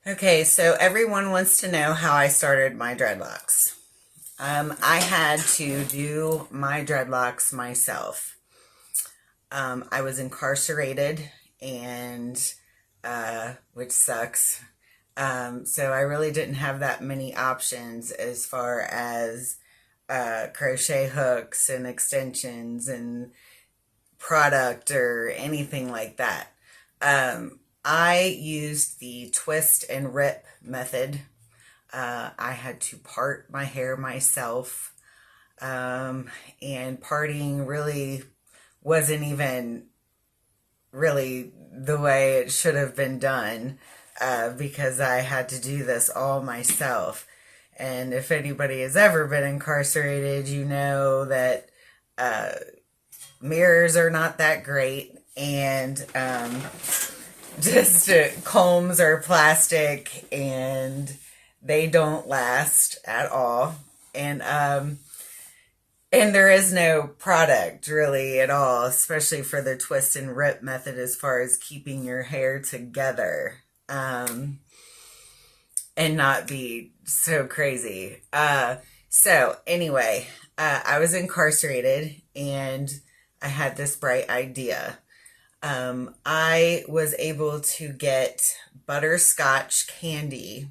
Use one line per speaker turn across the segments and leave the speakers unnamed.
Okay, so everyone wants to know how I started my dreadlocks. I had to do my dreadlocks myself. I was incarcerated, and which sucks. So I really didn't have that many options as far as crochet hooks and extensions and product or anything like that. I used the twist and rip method. I had to part my hair myself, and parting really wasn't even really the way it should have been done, because I had to do this all myself. And if anybody has ever been incarcerated, you know that uh, mirrors are not that great, and just combs are plastic and they don't last at all. And there is no product really at all, especially for the twist and rip method as far as keeping your hair together, and not be so crazy. So anyway, I was incarcerated and I had this bright idea. I was able to get butterscotch candy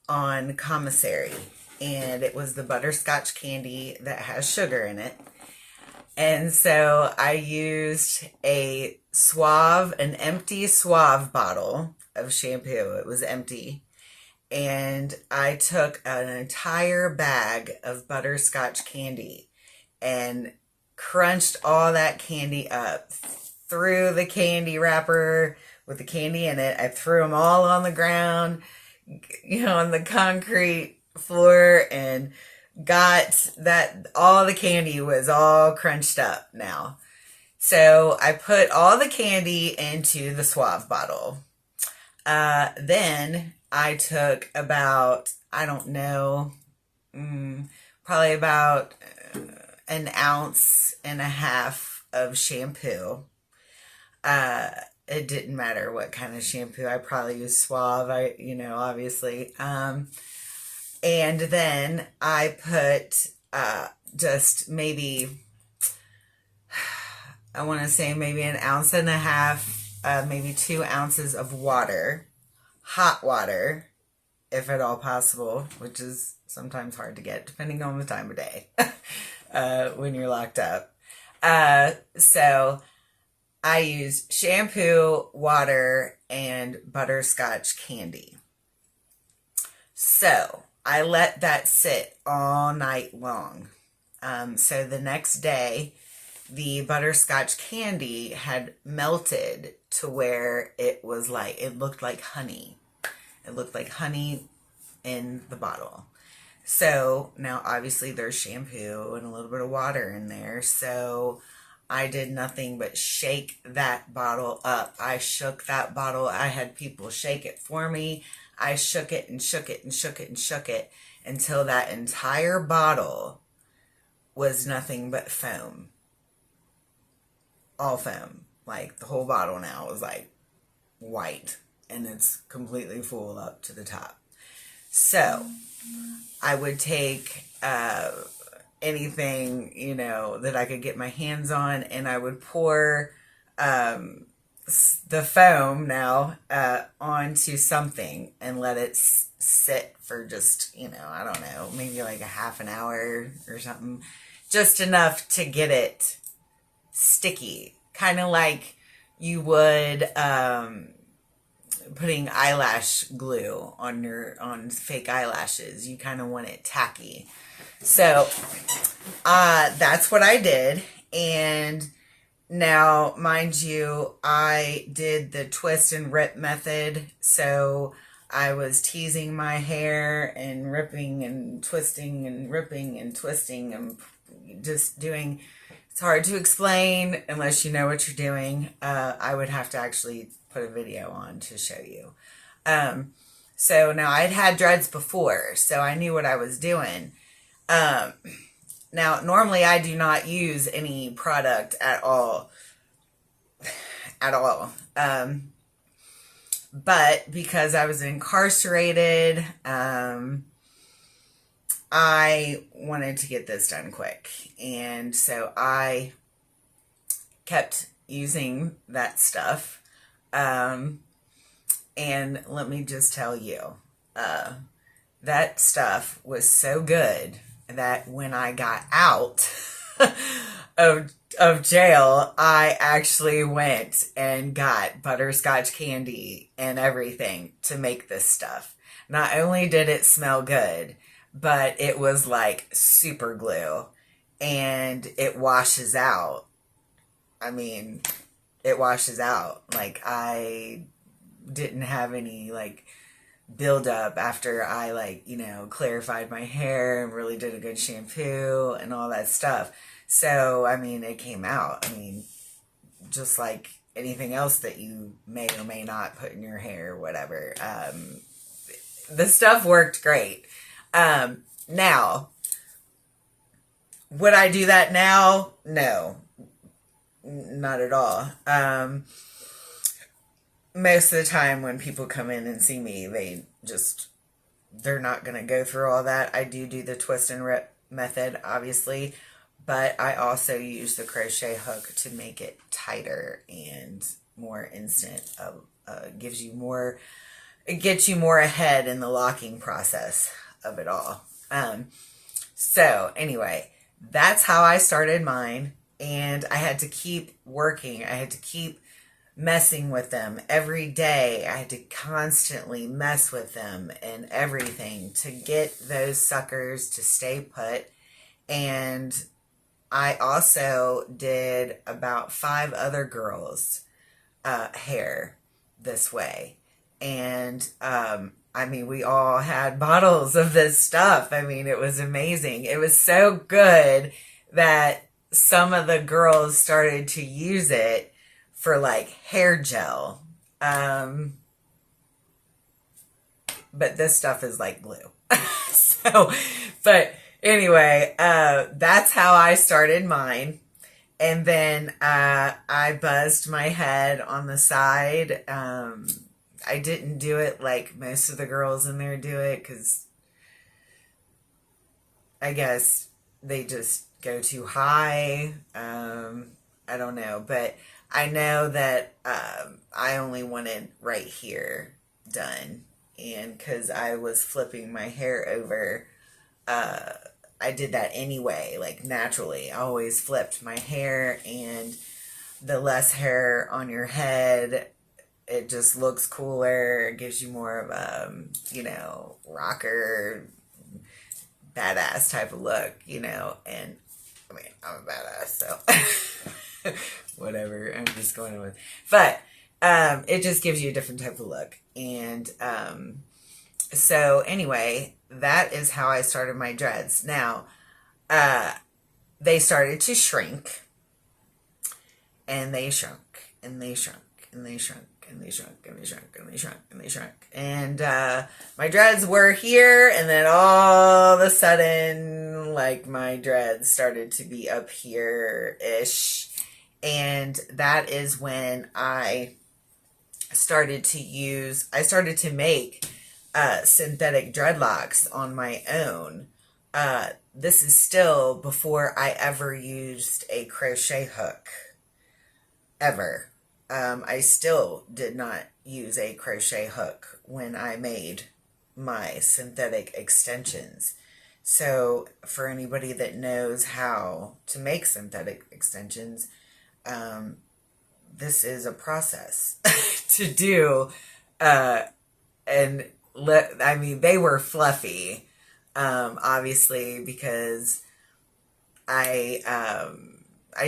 on commissary, and it was the butterscotch candy that has sugar in it. And so I used an empty Suave bottle of shampoo. It was empty. And I took an entire bag of butterscotch candy and crunched all that candy up, threw the candy wrapper with the candy in it. I threw them all on the ground, on the concrete floor, and got that all the candy was all crunched up now. So I put all the candy into the Suave bottle. Then I took about, I don't know, probably about an ounce and a half of shampoo. It didn't matter what kind of shampoo. I probably used Suave, obviously. And then I put just maybe, I want to say maybe an ounce and a half, maybe 2 ounces of water, hot water, if at all possible, which is sometimes hard to get depending on the time of day when you're locked up. So I used shampoo, water, and butterscotch candy. So I let that sit all night long. So the next day, the butterscotch candy had melted to where it looked like honey. It looked like honey in the bottle. So now obviously there's shampoo and a little bit of water in there. So I did nothing but shake that bottle up. I shook that bottle. I had people shake it for me. I shook it and shook it and shook it and shook it until that entire bottle was nothing but foam. All foam. Like the whole bottle now was like white, and it's completely full up to the top. So I would take anything, that I could get my hands on, and I would pour the foam now onto something and let it sit for just, I don't know, maybe like a half an hour or something. Just enough to get it sticky. Kind of like you would putting eyelash glue on fake eyelashes. You kind of want it tacky. So that's what I did. And now, mind you, I did the twist and rip method. So I was teasing my hair and ripping and twisting and ripping and twisting and just doing. It's hard to explain unless you know what you're doing. I would have to actually put a video on to show you. So now I'd had dreads before, so I knew what I was doing. Now, normally I do not use any product at all. But because I was incarcerated, I wanted to get this done quick. And so I kept using that stuff. And let me just tell you, that stuff was so good that when I got out of jail, I actually went and got butterscotch candy and everything to make this stuff. Not only did it smell good, but it was like super glue, and it washes out. I mean, it washes out. Like, I didn't have any like build up after I, like, you know, clarified my hair and really did a good shampoo and all that stuff. So, I mean, it came out. I mean, just like anything else that you may or may not put in your hair or whatever. The stuff worked great. Now, would I do that now? No, not at all. Most of the time when people come in and see me, they're not going to go through all that. I do the twist and rip method, obviously, but I also use the crochet hook to make it tighter and more instant. Gives you more, it gets you more ahead in the locking process of it all. So anyway, that's how I started mine, and I had to keep working. I had to keep messing with them every day. I had to constantly mess with them and everything to get those suckers to stay put. And I also did about 5 other girls' hair this way. And I mean, we all had bottles of this stuff. I mean, it was amazing. It was so good that some of the girls started to use it for like hair gel. But this stuff is like glue. But anyway, that's how I started mine. And then I buzzed my head on the side. I didn't do it like most of the girls in there do it, because I guess they just go too high. I don't know, but I know that I only wanted right here done, and because I was flipping my hair over, I did that anyway, like naturally. I always flipped my hair, and the less hair on your head, it just looks cooler. It gives you more of a, you know, rocker, badass type of look, you know. And I mean, I'm a badass, so whatever. I'm just going with. But it just gives you a different type of look. And so anyway, that is how I started my dreads. Now, they started to shrink, and they shrunk, and they shrunk, and they shrunk, and they shrunk, and they shrunk, and they shrunk, and they shrunk. And my dreads were here, and then all of a sudden, like, my dreads started to be up here-ish. And that is when I started to make synthetic dreadlocks on my own. This is still before I ever used a crochet hook. Ever. I still did not use a crochet hook when I made my synthetic extensions. So for anybody that knows how to make synthetic extensions, this is a process to do. I mean, they were fluffy, obviously, because I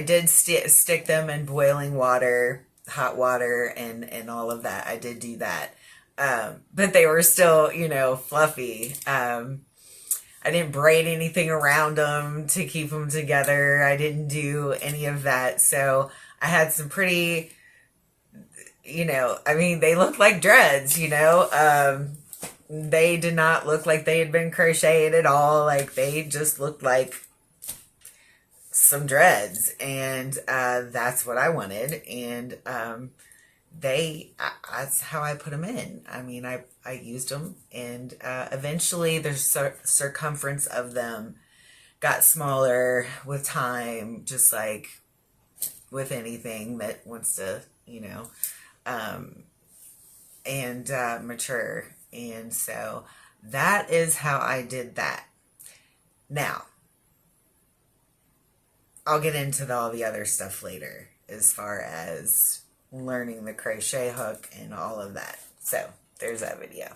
did stick them in boiling water, hot water, and all of that. I did do that. But they were still, you know, fluffy. I didn't braid anything around them to keep them together. I didn't do any of that. So I had some pretty, you know, I mean, they looked like dreads, you know. They did not look like they had been crocheted at all. Like, they just looked like some dreads, and that's what I wanted. And that's how I put them in. I mean, I used them, and eventually the circumference of them got smaller with time, just like with anything that wants to, um, and mature. And so that is how I did that. Now, I'll get into all the other stuff later as far as learning the crochet hook and all of that. So there's that video.